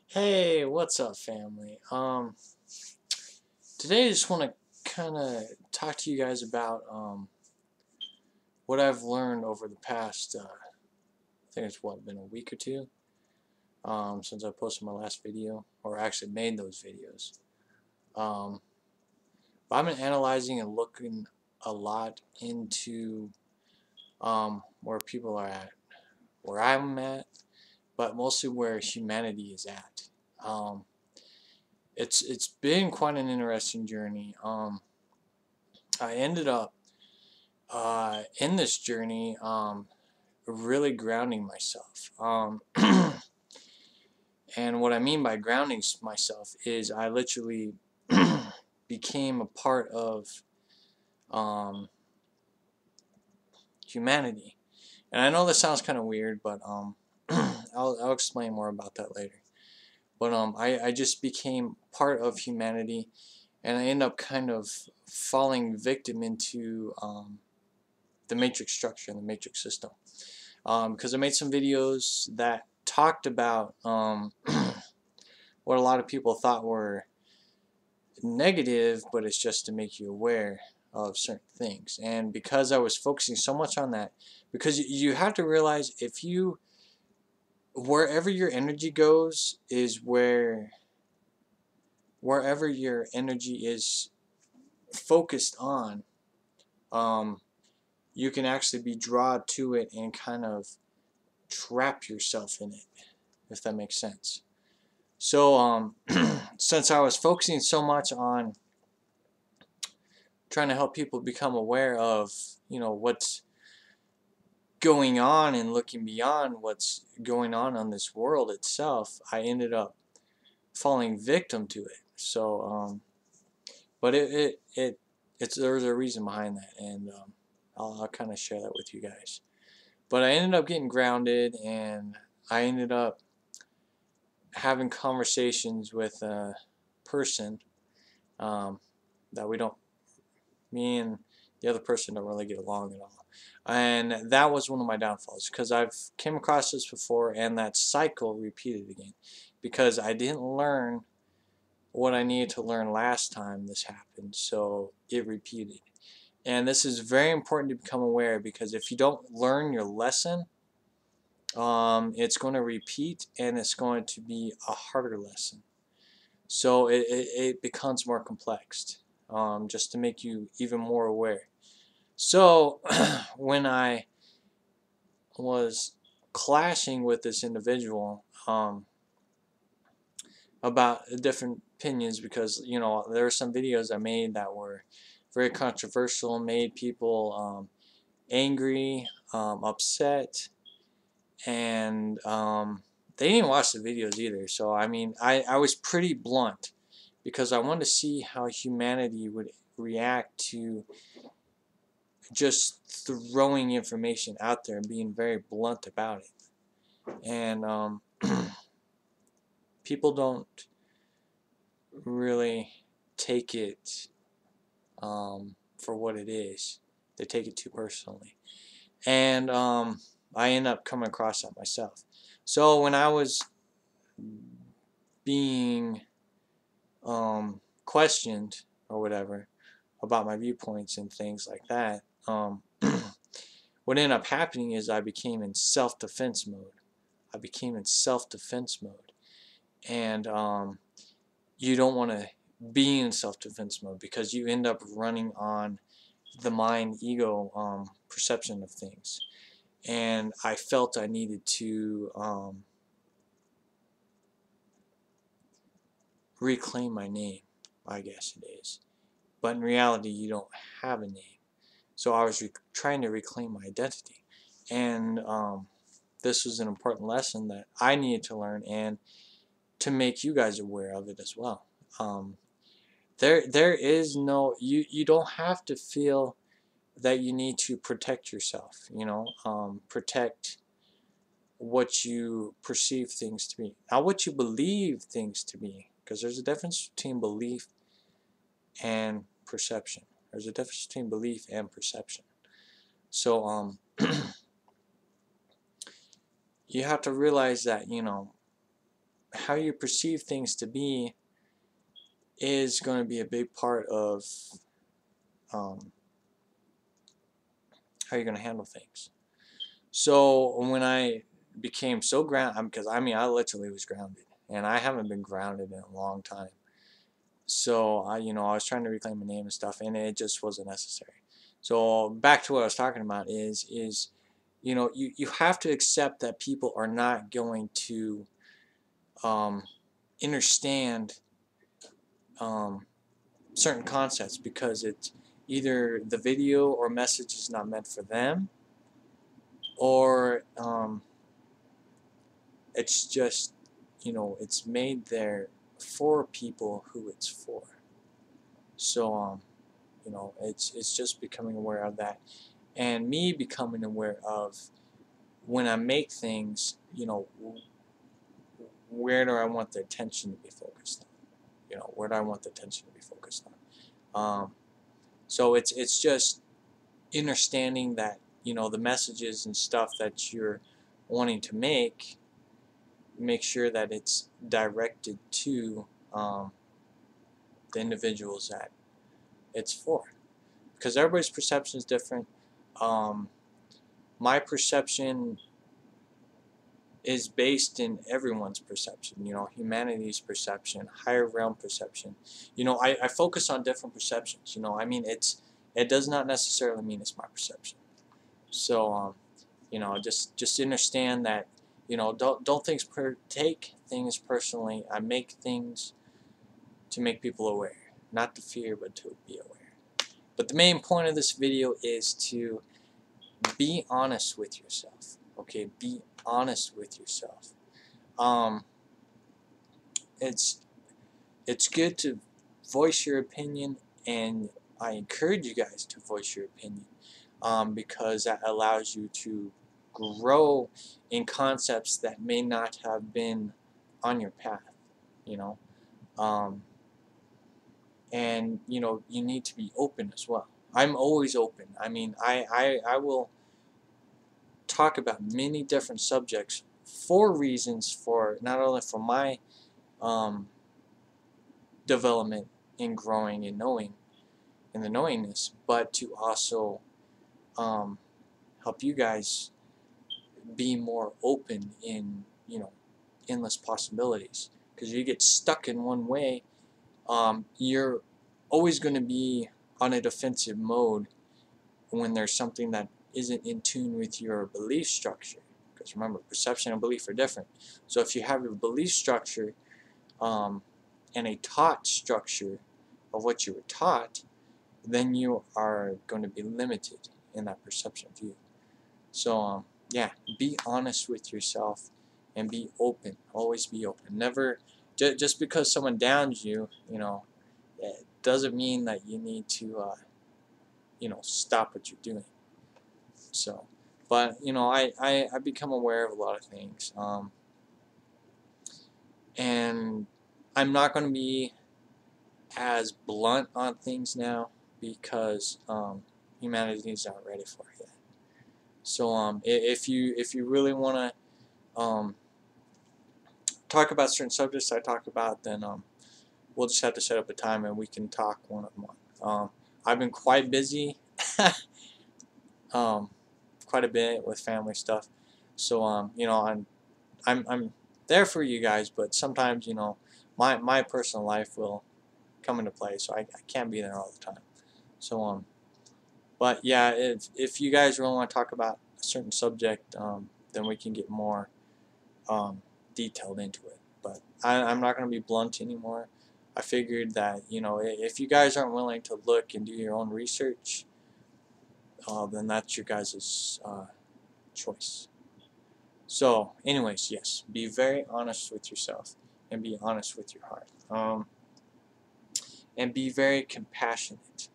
Hey, what's up, family? Today I just want to kind of talk to you guys about what I've learned over the past. I think it's been a week or two since I posted my last video, or actually made those videos. Um, but I've been analyzing and looking a lot into where people are at, where I'm at, but mostly where humanity is at. Um, it's been quite an interesting journey. I ended up in this journey really grounding myself. And what I mean by grounding myself is I literally became a part of um, humanity. And I know this sounds kind of weird, but I'll explain more about that later. But I just became part of humanity, and I end up kind of falling victim into the matrix structure and the matrix system. Because I made some videos that talked about what a lot of people thought were negative, but it's just to make you aware of certain things. And because I was focusing so much on that, because you have to realize if you, wherever your energy goes is wherever your energy is focused on, um, you can actually be drawn to it and kind of trap yourself in it, if that makes sense. So since I was focusing so much on trying to help people become aware of, what's going on and looking beyond what's going on this world itself, I ended up falling victim to it. So, but there's a reason behind that, and I'll kind of share that with you guys. But I ended up getting grounded, and I ended up having conversations with a person um, that me and the other person don't really get along at all. And that was one of my downfalls, because I've came across this before, and that cycle repeated again because I didn't learn what I needed to learn last time this happened, so it repeated. And this is very important to become aware, because if you don't learn your lesson, it's going to repeat, and it's going to be a harder lesson. So it becomes more complex, just to make you even more aware. So when I was clashing with this individual about different opinions, because there were some videos I made that were very controversial, made people angry, upset, and they didn't watch the videos either. So I mean, I was pretty blunt, because I wanted to see how humanity would react to just throwing information out there and being very blunt about it. And people don't really take it for what it is. They take it too personally. And I end up coming across that myself. So when I was being questioned or whatever about my viewpoints and things like that, what ended up happening is I became in self-defense mode. And you don't want to be in self-defense mode, because you end up running on the mind ego perception of things. And I felt I needed to reclaim my name, I guess it is. But in reality, you don't have a name. So I was trying to reclaim my identity. And this was an important lesson that I needed to learn, and to make you guys aware of it as well. There is no, you don't have to feel that you need to protect yourself, protect what you perceive things to be, not what you believe things to be, because there's a difference between belief and perception. There's a difference between belief and perception. So you have to realize that how you perceive things to be is going to be a big part of um, how you're going to handle things. So when I became so grounded, because I mean, I literally was grounded, and I haven't been grounded in a long time. So I was trying to reclaim my name and stuff, and it just wasn't necessary. So back to what I was talking about is you have to accept that people are not going to um, understand um, certain concepts because it's either the video or message is not meant for them, or it's just it's made there for people who it's for. So it's just becoming aware of that, and me becoming aware of when I make things, where do I want the attention to be focused on? Where do I want the attention to be focused on? So it's just understanding that the messages and stuff that you're wanting to make sure that it's directed to the individuals that it's for, because everybody's perception is different. Um, my perception is based in everyone's perception, humanity's perception, higher realm perception. I focus on different perceptions. I mean, it does not necessarily mean it's my perception. So just understand that don't take things personally. I make things to make people aware, not to fear, but to be aware. But the main point of this video is to be honest with yourself. Okay, be honest with yourself. Um, it's it's good to voice your opinion, and I encourage you guys to voice your opinion, because that allows you to grow in concepts that may not have been on your path. You know, um, and you need to be open as well. I'm always open. I mean, I will talk about many different subjects for reasons, for not only for my um, development in growing and knowing in the knowingness, but to also help you guys be more open in endless possibilities. Because you get stuck in one way, you're always going to be on a defensive mode when there's something that isn't in tune with your belief structure. Because remember, perception and belief are different. So if you have your belief structure and a taught structure of what you were taught, then you are going to be limited in that perception view. So yeah, be honest with yourself and be open. Always be open. Never just because someone downs you, it doesn't mean that you need to stop what you're doing. So, but I become aware of a lot of things, and I'm not going to be as blunt on things now because humanity is not ready for it yet. So if you really want to talk about certain subjects I talk about, then we'll just have to set up a time and we can talk one-on-one. I've been quite busy, quite a bit with family stuff. So I'm there for you guys, but sometimes my personal life will come into play, so I can't be there all the time. So but yeah, if you guys really want to talk about a certain subject, then we can get more detailed into it. But I'm not going to be blunt anymore. I figured that if you guys aren't willing to look and do your own research, then that's your guys' choice. So anyways, yes, be very honest with yourself and be honest with your heart, and be very compassionate.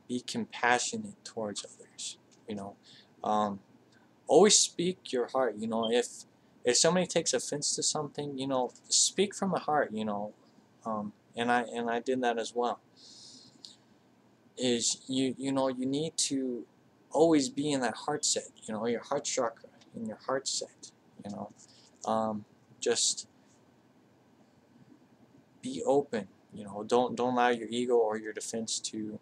Be compassionate towards others. Always speak your heart. If somebody takes offense to something, speak from the heart. And I did that as well. Is you need to always be in that heart set. Your heart chakra and your heart set. Just be open. You know, don't allow your ego or your defense to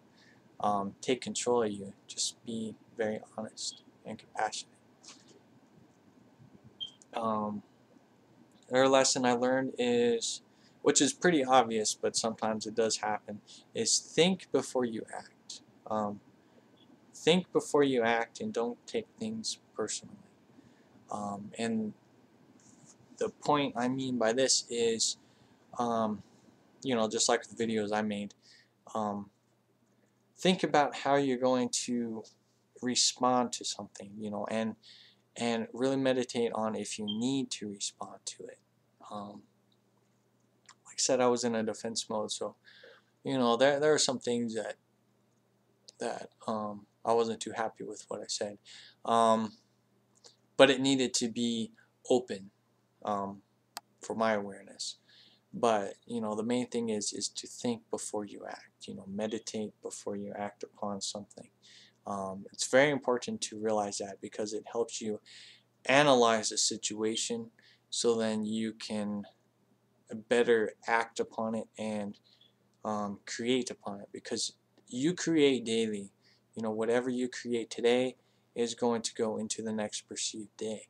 take control of you. Just be very honest and compassionate. Um, Another lesson I learned is, which is pretty obvious, but sometimes it does happen, is think before you act. Think before you act and don't take things personally. And the point I mean by this is, um, you know, just like the videos I made, um, think about how you're going to respond to something, you know, and really meditate on if you need to respond to it. Like I said, I was in a defense mode, so you know there are some things that I wasn't too happy with what I said, um, but it needed to be open um, for my awareness. But you know the main thing is to think before you act. You know, meditate before you act upon something. It's very important to realize that because it helps you analyze a situation, so then you can better act upon it and create upon it, because you create daily. You know, whatever you create today is going to go into the next perceived day.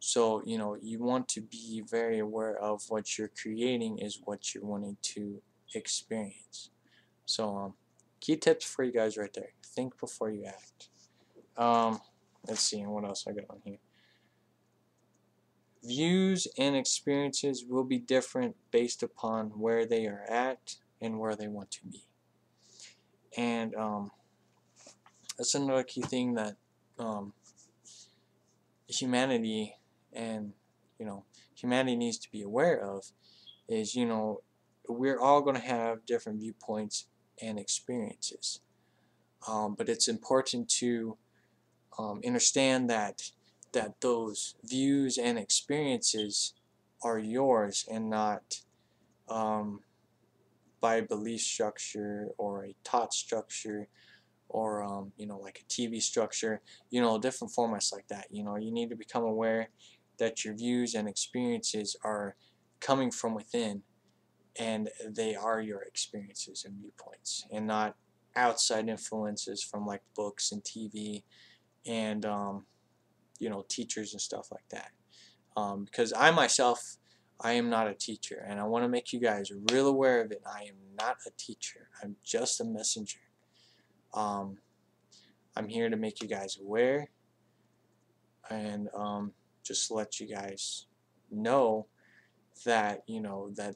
So you know you want to be very aware of what you're creating is what you're wanting to experience. So key tips for you guys right there: think before you act. um, let's see, and what else I got on here. Views and experiences will be different based upon where they are at and where they want to be. And that's another key thing that um, humanity and you know humanity needs to be aware of is, you know, we're all going to have different viewpoints and experiences, but it's important to understand that those views and experiences are yours and not um, by a belief structure or a taught structure or you know, like a TV structure, you know, different formats like that. You know, you need to become aware that your views and experiences are coming from within, and they are your experiences and viewpoints, and not outside influences from like books and TV and you know, teachers and stuff like that. Because I myself, I am not a teacher, and I want to make you guys real aware of it. I am not a teacher. I'm just a messenger. Um, I'm here to make you guys aware and just let you guys know that, you know, that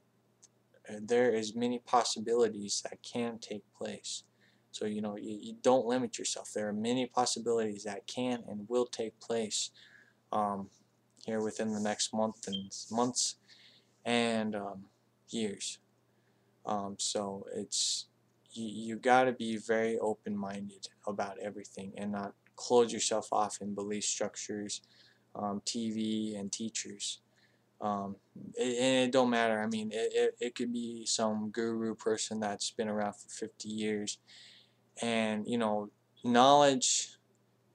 there is many possibilities that can take place. So you know, you don't limit yourself. There are many possibilities that can and will take place um, here within the next months and years. So it's you got to be very open-minded about everything and not close yourself off in belief structures, TV, and teachers. And it don't matter. I mean, it could be some guru person that's been around for 50 years, and you know, knowledge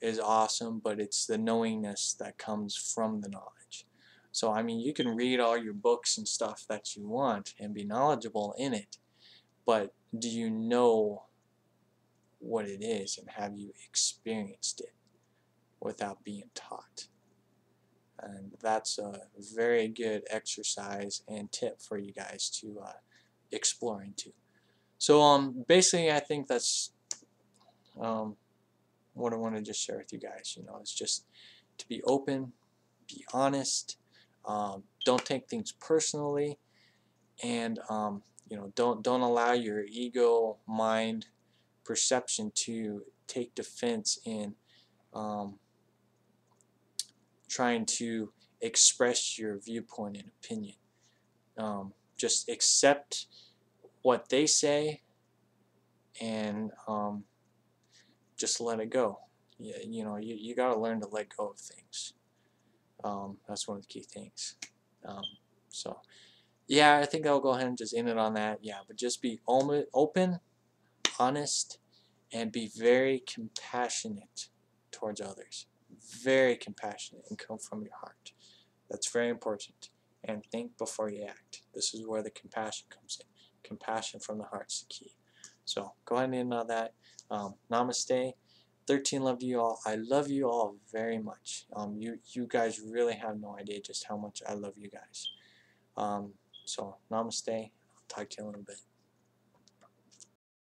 is awesome, but it's the knowingness that comes from the knowledge. So I mean, you can read all your books and stuff that you want and be knowledgeable in it, but do you know what it is, and have you experienced it without being taught? And that's a very good exercise and tip for you guys to explore into. So basically I think that's um, what I want to just share with you guys. You know, it's just to be open, be honest, don't take things personally, and you know, don't allow your ego, mind, perception to take defense in um, trying to express your viewpoint and opinion. Just accept what they say and just let it go. You know, you got to learn to let go of things. That's one of the key things. Um, so, yeah, I think I'll go ahead and just end it on that. Yeah, but just be open, honest, and be very compassionate towards others. Very compassionate and come from your heart. That's very important. And think before you act. This is where the compassion comes in. Compassion from the heart's the key. So go ahead and end on that. Namaste. 13 love to you all. I love you all very much. You guys really have no idea just how much I love you guys. So namaste. I'll talk to you in a little bit.